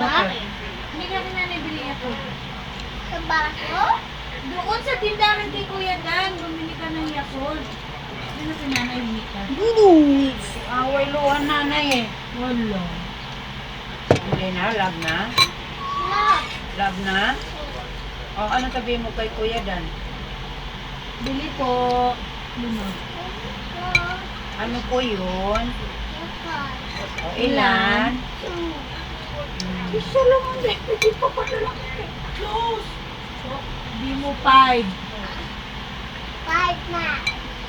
Bakit? Hindi ka rin nanibili ako. Sa baso? Doon sa tindahan kay Kuya Dan, bumili ka ng Yakult. Ano si nanay hindi ka? Noodles. Away luhan nanay eh. Wala. Hindi na, love na. Love. Love na. O, ano sabihin mo kay Kuya Dan? Bili po. Luma. Ano po yun? Yakal. O, ilan? Isa lang ang hindi pa pa lalaki. Close. Di mo 5. 5 na.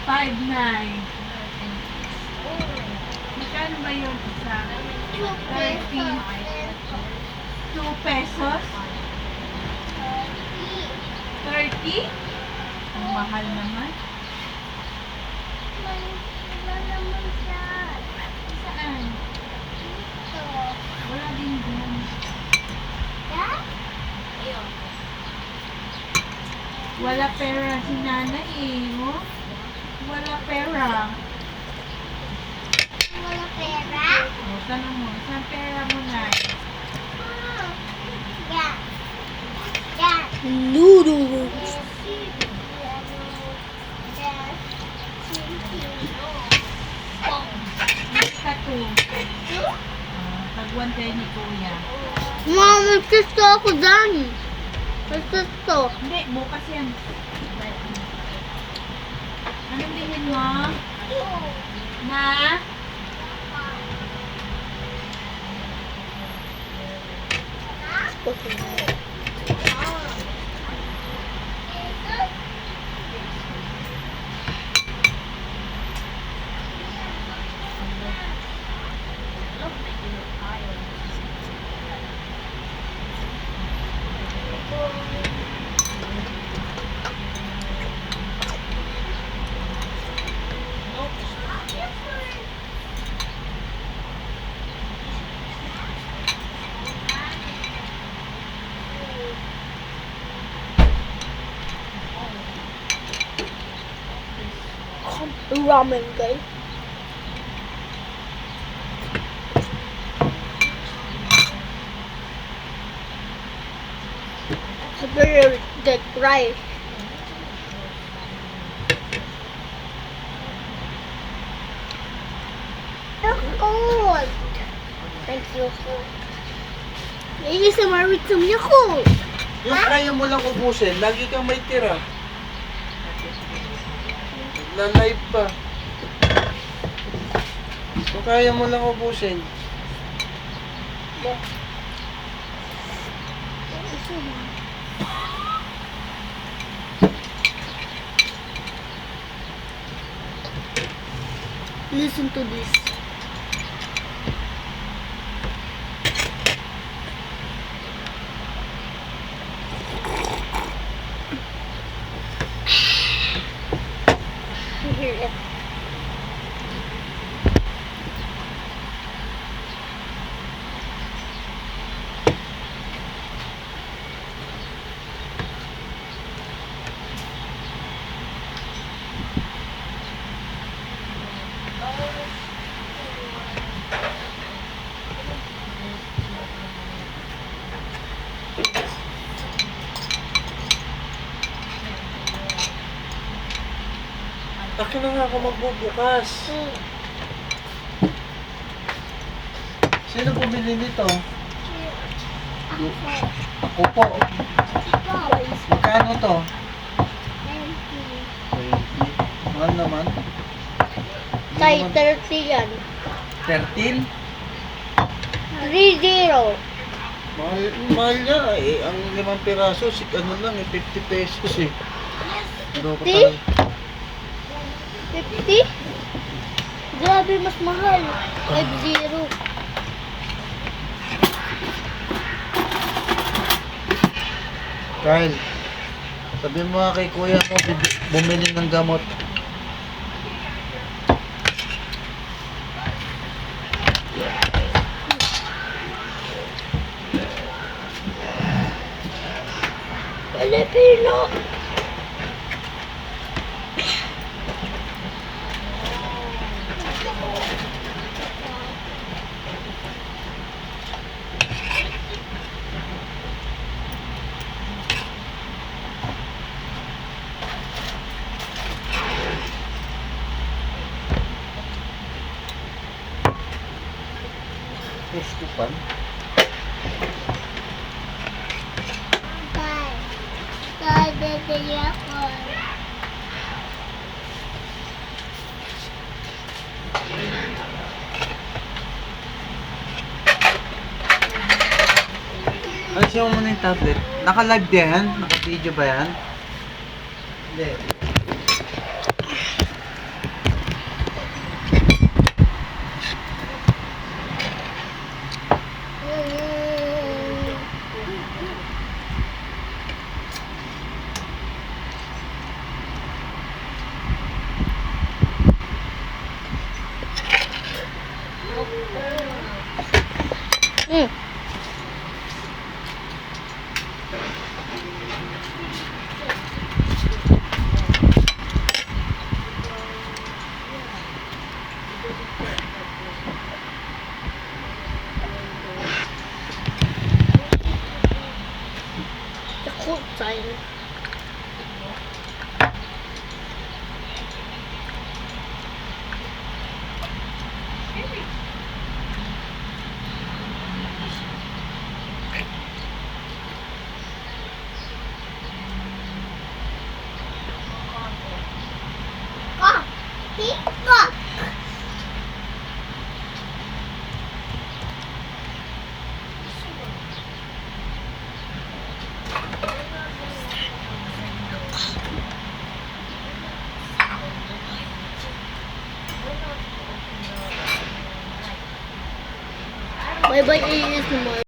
5.9. Magkano ba yun isa? 2 pesos. 2 pesos? 30? Ang mahal naman. Wala naman siya. Saan? Ito. Wala din dyan. Yan? Wala pera si nanay eh. Oh? Wala pera. Wala pera? O, tanong mo, saan pera mo na? Yan. Yan. Noodles. Basta 2. Tagwan kayo ni Kuya. Mama, gusto ako dyan. Gusto. Hindi, bukas yan. Anong bilhin mo? Na? Ramen, guys. It's very good rice. It's cold. Thank you. Ladies, I'm married to Yakult. Yung kaya mo lang ubusin, lagi kang may tira. Na-live pa. Kung kaya mo lang ubusin. Listen to this. You hear it? Akin na nga ako magbubukas. Sino bumili nito? Ako po. Magkano to? 20. Mahal naman. Kay 30 yan. 13? 3-0. Mahal niya eh. Ang 5 piraso, ano lang eh, 50 pesos eh. Ano ko 50? 50? Grabe, mas mahal. 5-0. Kyle, sabi mo nga kay kuya mo, bumili ng gamot. Filipino. harapan. Dadali ako. Alisin mo muna yung tablet. Naka-live ba yan? Naka-video ba yan? Hindi. Mm. Yakult tayo. Ah! Tiktok! Bye-bye, ASMR.